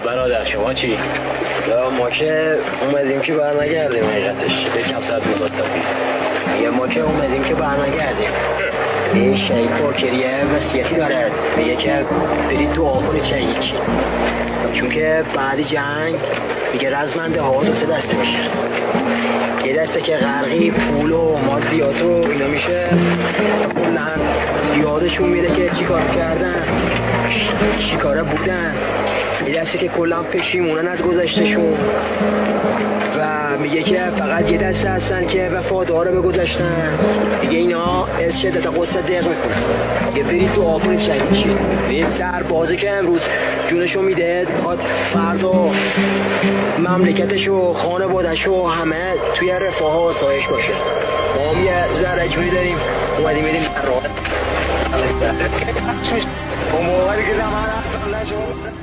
برادر شما چی؟ یا ما که اومدیم که برنگردیم حقیقتش یکم ساعت مدت میگه ما که اومدیم که برنگردیم این شهید باکریه وصیتی داره میگه که برید دعا کنید شهید چی چون که بعد جنگ میگه رزمنده ها 2 دسته میشه یه دسته که غرقی پول و مادیات و اینا میشه کلن یادشون میره که چی کار کردن چی کاره بودن یه دسته که کلن پشیمونن از گذشتشون و میگه که فقط یه دسته هستن که وفاداره به گذشتن میگه اینا از شدت قصه دق میکنن یه برید دعا کنید شهید چی این سربازه که امروز جونشو میده میخواد فردا مملکتشو خانواده‌شو همه توی رفاه و آسایش باشه ما هم یه ذره جوری داریم اومدیم میریم در راه اون موقعی که زمان هستم نشون